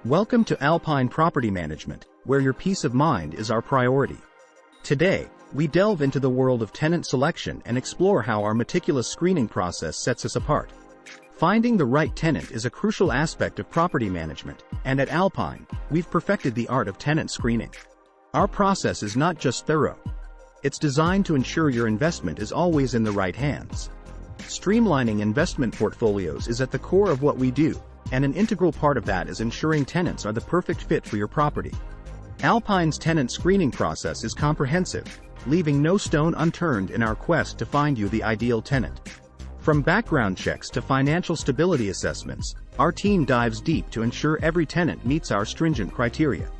Welcome to Alpine Property Management, where your peace of mind is our priority. Today, we delve into the world of tenant selection and explore how our meticulous screening process sets us apart. Finding the right tenant is a crucial aspect of property management, and at Alpine, we've perfected the art of tenant screening. Our process is not just thorough. It's designed to ensure your investment is always in the right hands. Streamlining investment portfolios is at the core of what we do, and an integral part of that is ensuring tenants are the perfect fit for your property. Alpine's tenant screening process is comprehensive, leaving no stone unturned in our quest to find you the ideal tenant. From background checks to financial stability assessments, our team dives deep to ensure every tenant meets our stringent criteria.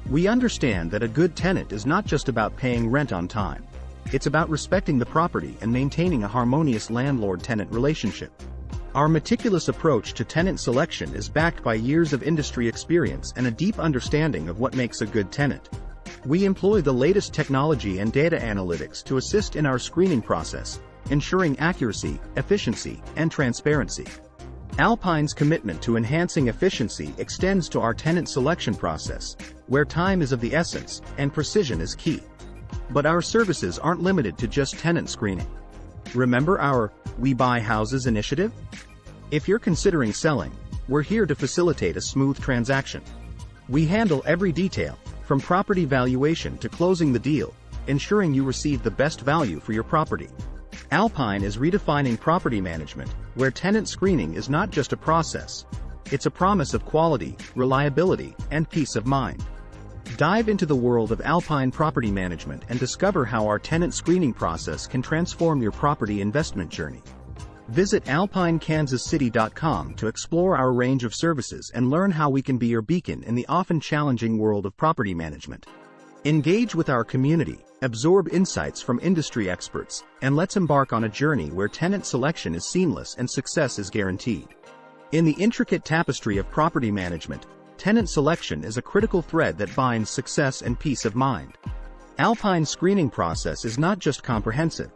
We understand that a good tenant is not just about paying rent on time. It's about respecting the property and maintaining a harmonious landlord-tenant relationship. Our meticulous approach to tenant selection is backed by years of industry experience and a deep understanding of what makes a good tenant. We employ the latest technology and data analytics to assist in our screening process, ensuring accuracy, efficiency, and transparency. Alpine's commitment to enhancing efficiency extends to our tenant selection process, where time is of the essence and precision is key. But our services aren't limited to just tenant screening. Remember our "We Buy Houses" initiative? If you're considering selling, we're here to facilitate a smooth transaction. We handle every detail, from property valuation to closing the deal, ensuring you receive the best value for your property. Alpine is redefining property management, where tenant screening is not just a process. It's a promise of quality, reliability, and peace of mind. Dive into the world of Alpine Property Management and discover how our tenant screening process can transform your property investment journey. Visit alpinekansascity.com to explore our range of services and learn how we can be your beacon in the often challenging world of property management. Engage with our community, absorb insights from industry experts, and let's embark on a journey where tenant selection is seamless and success is guaranteed. In the intricate tapestry of property management, tenant selection is a critical thread that binds success and peace of mind. Alpine's screening process is not just comprehensive.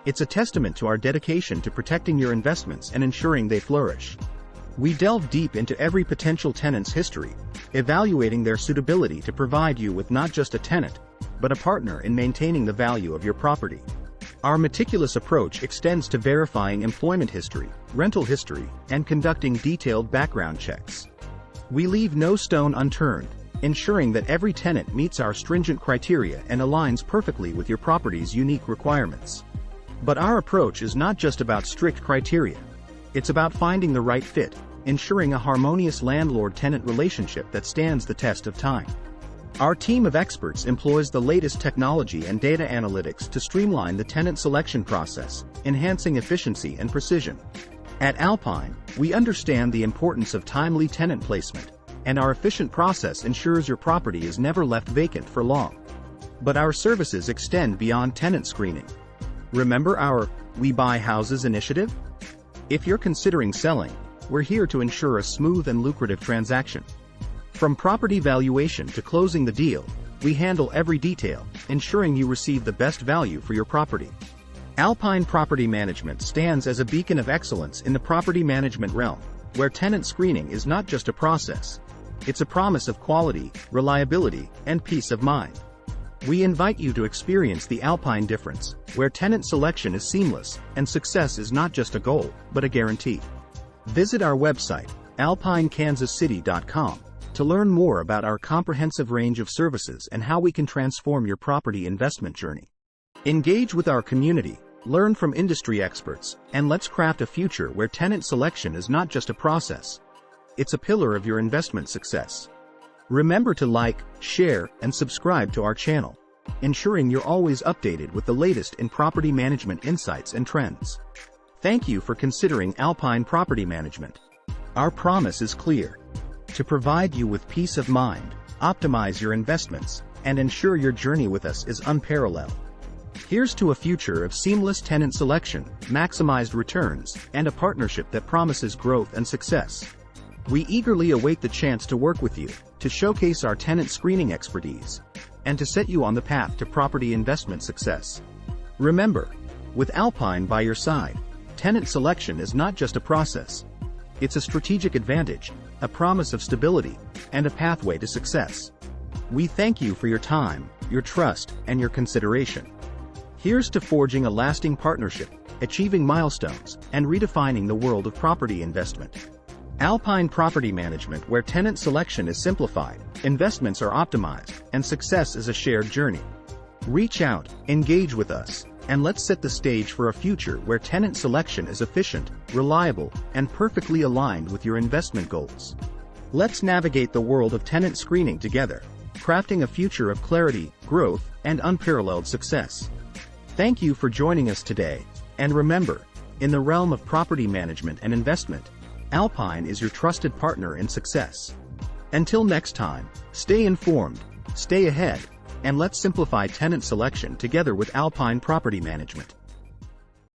It's a testament to our dedication to protecting your investments and ensuring they flourish. We delve deep into every potential tenant's history, evaluating their suitability to provide you with not just a tenant, but a partner in maintaining the value of your property. Our meticulous approach extends to verifying employment history, rental history, and conducting detailed background checks. We leave no stone unturned, ensuring that every tenant meets our stringent criteria and aligns perfectly with your property's unique requirements. But our approach is not just about strict criteria. It's about finding the right fit, ensuring a harmonious landlord-tenant relationship that stands the test of time. Our team of experts employs the latest technology and data analytics to streamline the tenant selection process, enhancing efficiency and precision. At Alpine, we understand the importance of timely tenant placement, and our efficient process ensures your property is never left vacant for long. But our services extend beyond tenant screening. Remember our "We Buy Houses" initiative? If you're considering selling, we're here to ensure a smooth and lucrative transaction. From property valuation to closing the deal, we handle every detail, ensuring you receive the best value for your property. Alpine Property Management stands as a beacon of excellence in the property management realm, where tenant screening is not just a process. It's a promise of quality, reliability, and peace of mind. We invite you to experience the Alpine difference, where tenant selection is seamless, and success is not just a goal, but a guarantee. Visit our website, alpinekansascity.com, to learn more about our comprehensive range of services and how we can transform your property investment journey. Engage with our community, learn from industry experts, and let's craft a future where tenant selection is not just a process. It's a pillar of your investment success. Remember to like, share, and subscribe to our channel, ensuring you're always updated with the latest in property management insights and trends. Thank you for considering Alpine Property Management. Our promise is clear: to provide you with peace of mind, optimize your investments, and ensure your journey with us is unparalleled. Here's to a future of seamless tenant selection, maximized returns, and a partnership that promises growth and success. We eagerly await the chance to work with you, to showcase our tenant screening expertise, and to set you on the path to property investment success. Remember, with Alpine by your side, tenant selection is not just a process. It's a strategic advantage, a promise of stability, and a pathway to success. We thank you for your time, your trust, and your consideration. Here's to forging a lasting partnership, achieving milestones, and redefining the world of property investment. Alpine Property Management, where tenant selection is simplified, investments are optimized, and success is a shared journey. Reach out, engage with us, and let's set the stage for a future where tenant selection is efficient, reliable, and perfectly aligned with your investment goals. Let's navigate the world of tenant screening together, crafting a future of clarity, growth, and unparalleled success. Thank you for joining us today, and remember, in the realm of property management and investment, Alpine is your trusted partner in success. Until next time, stay informed, stay ahead, and let's simplify tenant selection together with Alpine Property Management.